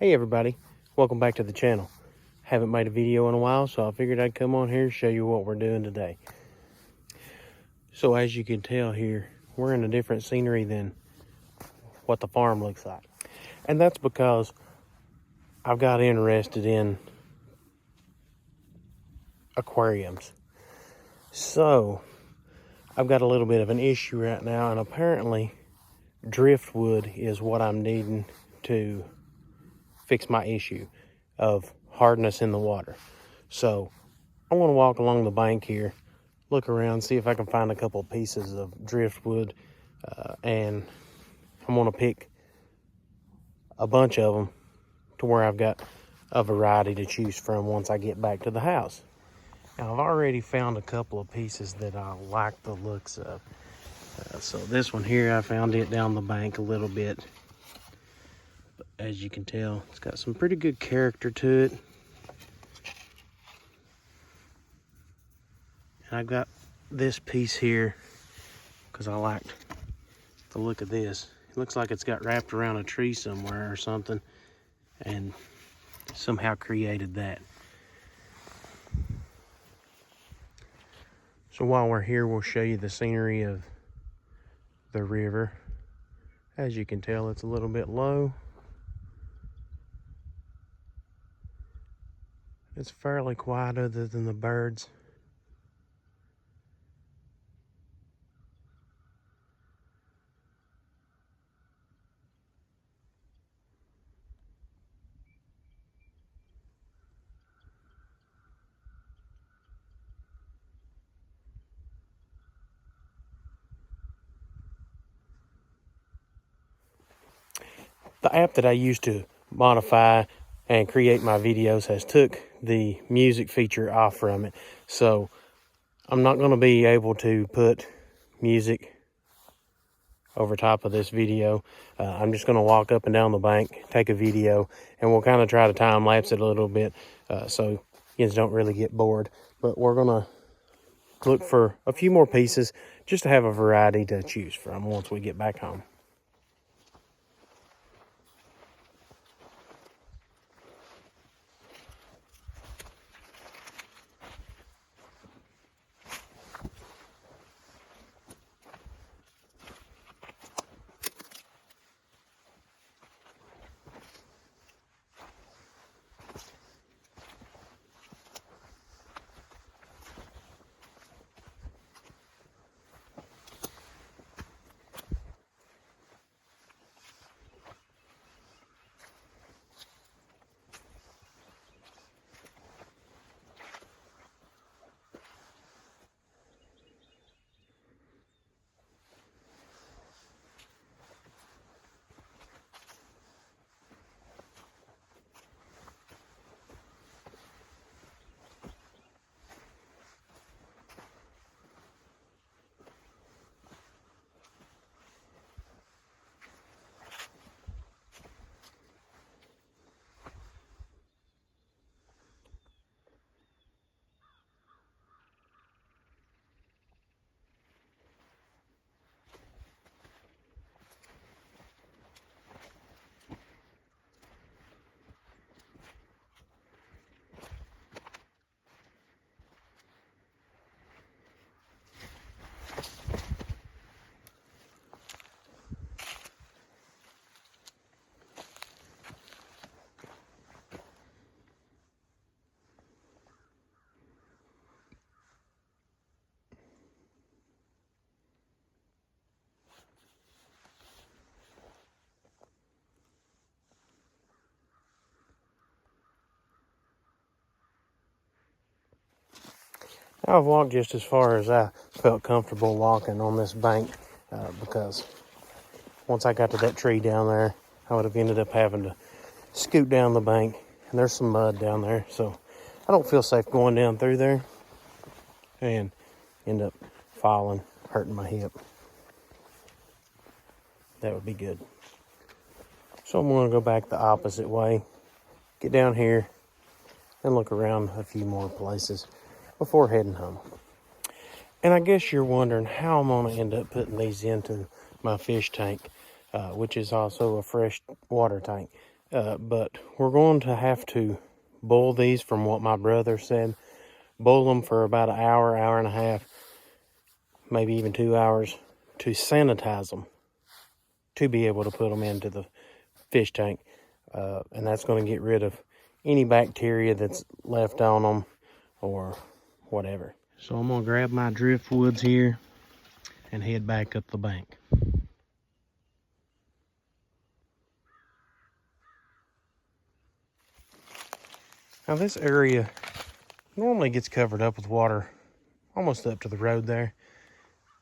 Hey everybody, welcome back to the channel. Haven't made a video in a while, so I figured I'd come on here and show you what we're doing today. So as you can tell here, we're in a different scenery than what the farm looks like. And that's because I've got interested in aquariums. So I've got a little bit of an issue right now, and apparently driftwood is what I'm needing to fix my issue of hardness in the water. So I want to walk along the bank here, look around, see if I can find a couple of pieces of driftwood, and I'm going to pick a bunch of them to where I've got a variety to choose from once I get back to the house. Now I've already found a couple of pieces that I like the looks of. So this one here, I found it down the bank a little bit. But as you can tell, it's got some pretty good character to it. And I've got this piece here because I liked the look of this. It looks like it's got wrapped around a tree somewhere or something and somehow created that. So while we're here, we'll show you the scenery of the river. As you can tell, it's a little bit low. It's fairly quiet other than the birds. The app that I use to modify and create my videos has took the music feature off from it. So I'm not going to be able to put music over top of this video. I'm just going to walk up and down the bank, take a video, and we'll kind of try to time lapse it a little bit so you don't really get bored. But we're going to look for a few more pieces just to have a variety to choose from once we get back home. I've walked just as far as I felt comfortable walking on this bank because once I got to that tree down there, I would have ended up having to scoot down the bank, and there's some mud down there, so I don't feel safe going down through there and end up falling, hurting my hip. That would be good. So I'm going to go back the opposite way, get down here, and look around a few more places before heading home. And I guess you're wondering how I'm going to end up putting these into my fish tank, which is also a fresh water tank. but we're going to have to boil these, from what my brother said. Boil them for about an hour, hour and a half, maybe even 2 hours, to sanitize them, to be able to put them into the fish tank. And that's going to get rid of any bacteria that's left on them or whatever. So I'm going to grab my driftwoods here and head back up the bank. Now this area normally gets covered up with water almost up to the road there.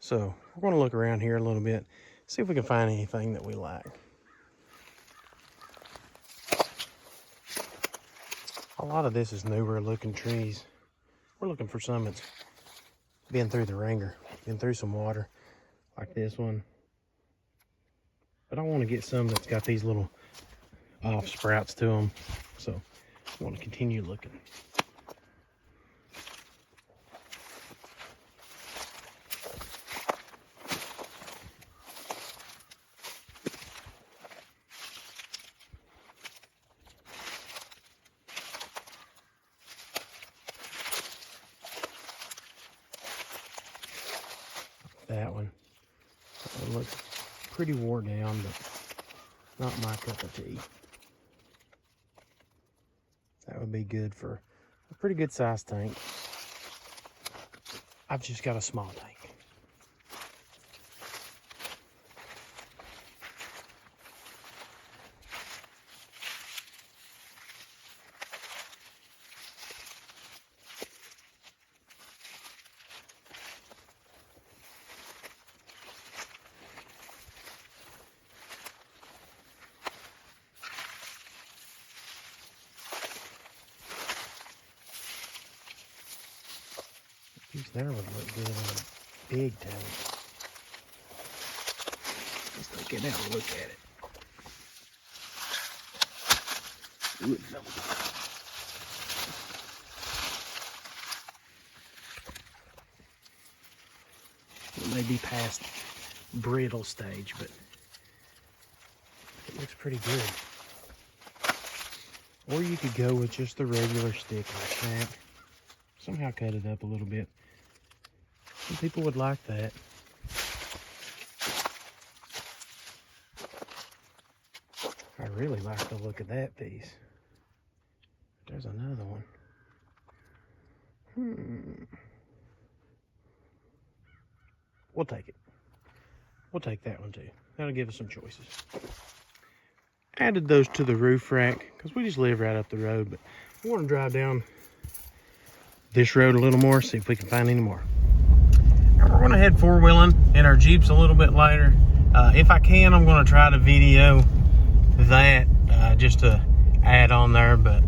So we're going to look around here a little bit, see if we can find anything that we like. A lot of this is newer looking trees. We're looking for some that's been through the ringer, been through some water, like this one. But I want to get some that's got these little off sprouts to them. So I want to continue looking. That one looks pretty wore down, but not my cup of tea. That would be good for a pretty good sized tank. I've just got a small tank. Piece there would look good on a big tank. Let's take it out and look at it. Ooh, it fell apart. It may be past brittle stage, but it looks pretty good. Or you could go with just the regular stick like that. Somehow cut it up a little bit. Some people would like that. I really like the look of that piece. There's another one. We'll take it. We'll take that one too. That'll give us some choices. Added those to the roof rack because we just live right up the road, but we want to drive down this road a little more, see if we can find any more. Now we're going to head four-wheeling in our Jeeps a little bit later. If I can, I'm going to try to video that just to add on there, but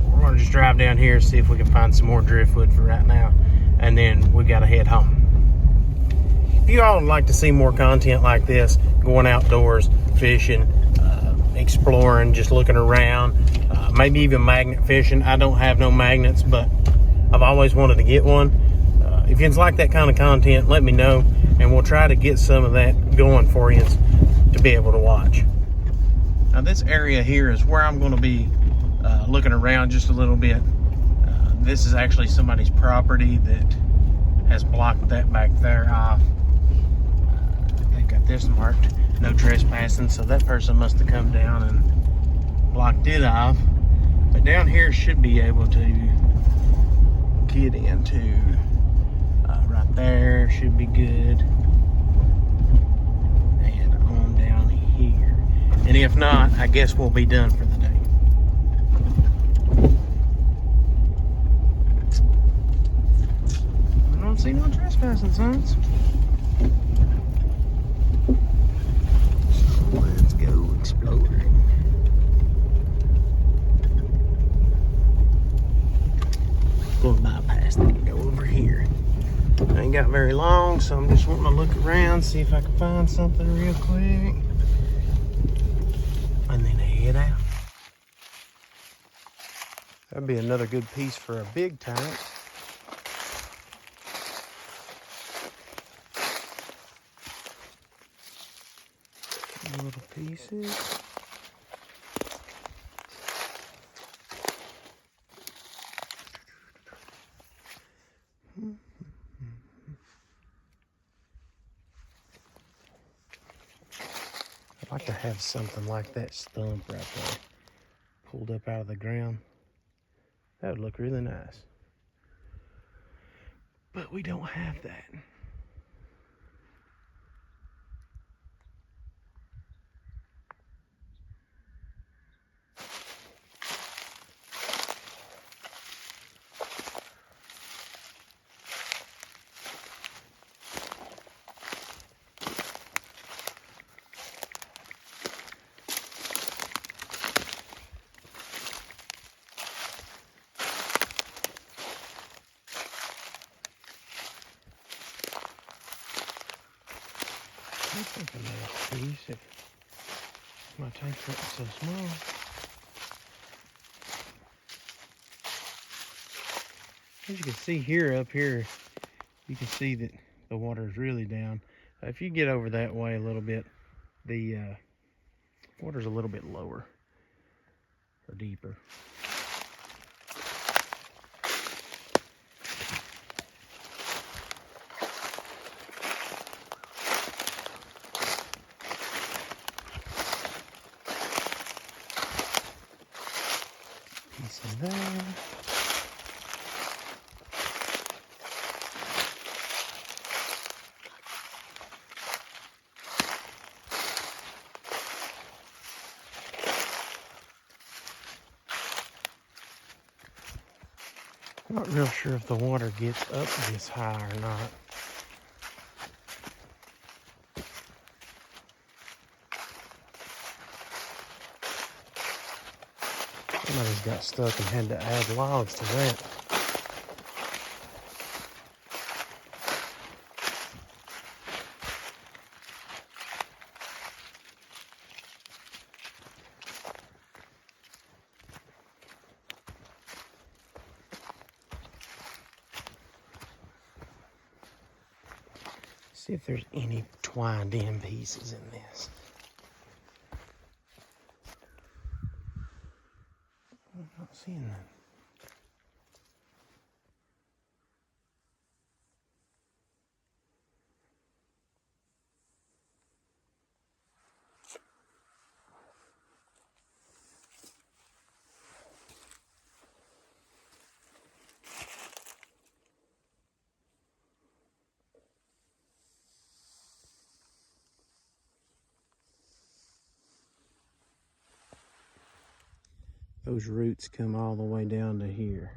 we're going to just drive down here and see if we can find some more driftwood for right now, and then we got to head home. If you all would like to see more content like this, going outdoors, fishing, exploring, just looking around, maybe even magnet fishing. I don't have no magnets, but I've always wanted to get one. If you like that kind of content, let me know, and we'll try to get some of that going for you to be able to watch. Now this area here is where I'm going to be looking around just a little bit. This is actually somebody's property that has blocked that back there off. They got this marked, no trespassing, so that person must have come down and blocked it off. But down here should be able to get into right there, should be good, and on down here. And if not, I guess we'll be done for the day. I don't see no trespassing signs. So let's go exploring. Going to bypass that and go over here. I ain't got very long, so I'm just wanting to look around, see if I can find something real quick, and then head out. That'd be another good piece for a big tank. Little pieces. like to have something like that stump right there pulled up out of the ground. That would look really nice. But we don't have that. That's like a nice piece if my tank wasn't so small. As you can see here, up here, you can see that the water is really down. If you get over that way a little bit, the water's a little bit lower or deeper. Piece of that. I'm not real sure if the water gets up this high or not. Somebody's got stuck and had to add logs to that. See if there's any twined in pieces in this. I'm not seeing that. Those roots come all the way down to here.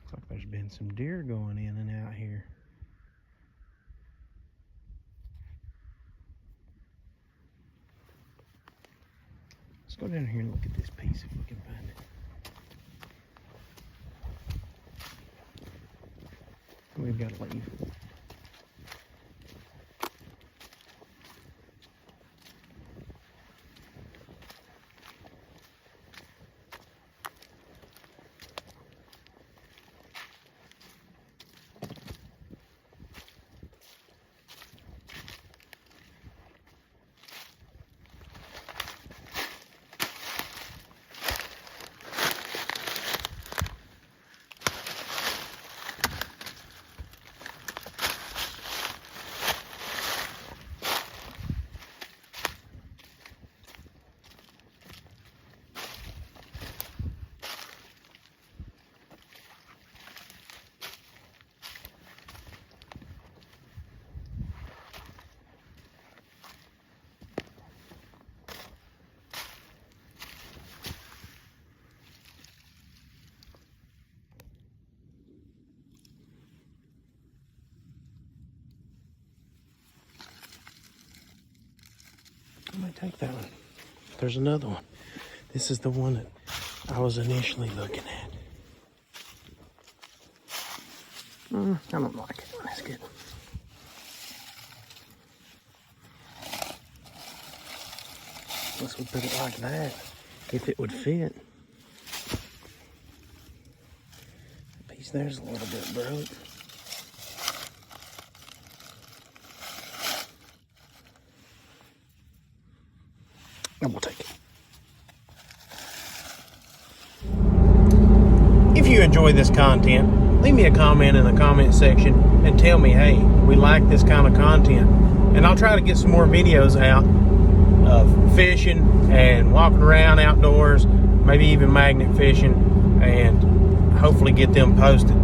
Looks like there's been some deer going in and out here. Let's go down here and look at this piece if we can find it. We've got to leave. I might take that one. There's another one. This is the one that I was initially looking at. I don't like it. That's good. Unless we put it like that, if it would fit. That piece there's a little bit broke. And we'll take it. If you enjoyed enjoy this content, leave me a comment in the comment section and tell me, hey, we like this kind of content. And I'll try to get some more videos out of fishing and walking around outdoors, maybe even magnet fishing, and hopefully get them posted.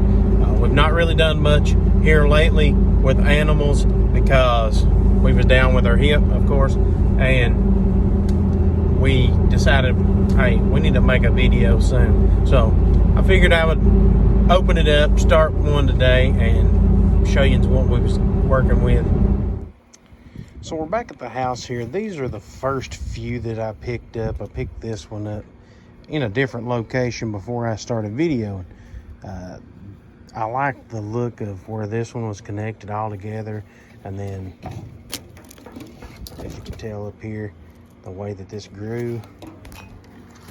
We've not really done much here lately with animals because we was down with our hip, of course, and we decided, hey, we need to make a video soon. So I figured I would open it up, start one today, and show you what we was working with. So we're back at the house here. These are the first few that I picked up. I picked this one up in a different location before I started videoing. I like the look of where this one was connected all together, and then as you can tell up here, the way that this grew.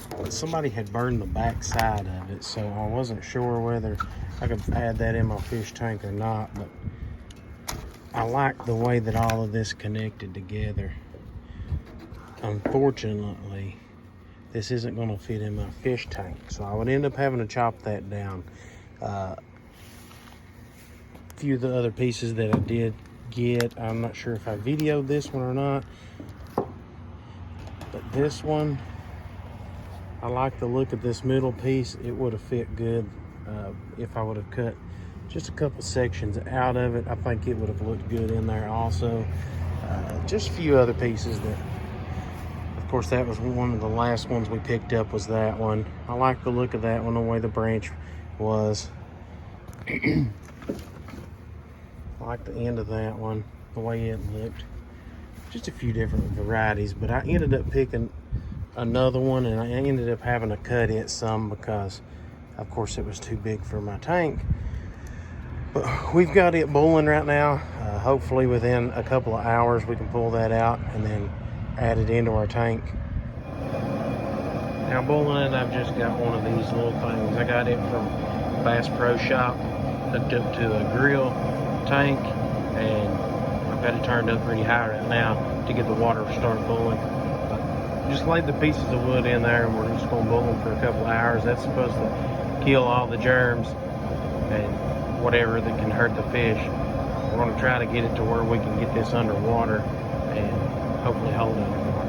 But somebody had burned the back side of it, so I wasn't sure whether I could add that in my fish tank or not, but I like the way that all of this connected together. Unfortunately, this isn't going to fit in my fish tank, so I would end up having to chop that down. A few of the other pieces that I did get, I'm not sure if I videoed this one or not, but this one, I like the look of this middle piece. It would have fit good if I would have cut just a couple sections out of it. I think it would have looked good in there also. Just a few other pieces that, of course, that was one of the last ones we picked up, was that one. I like the look of that one, the way the branch was. I like the end of that one, the way it looked. Just a few different varieties, but I ended up picking another one, and I ended up having to cut it some because, of course, it was too big for my tank. But we've got it bulling right now. Hopefully within a couple of hours we can pull that out and then add it into our tank. Now bulling it, I've just got one of these little things. I got it from Bass Pro Shop, hooked up to a grill tank, and I've got it turned up pretty high right now to get the water to start boiling. Just laid the pieces of wood in there, and we're just going to boil them for a couple of hours. That's supposed to kill all the germs and whatever that can hurt the fish. We're going to try to get it to where we can get this underwater and hopefully hold it underwater.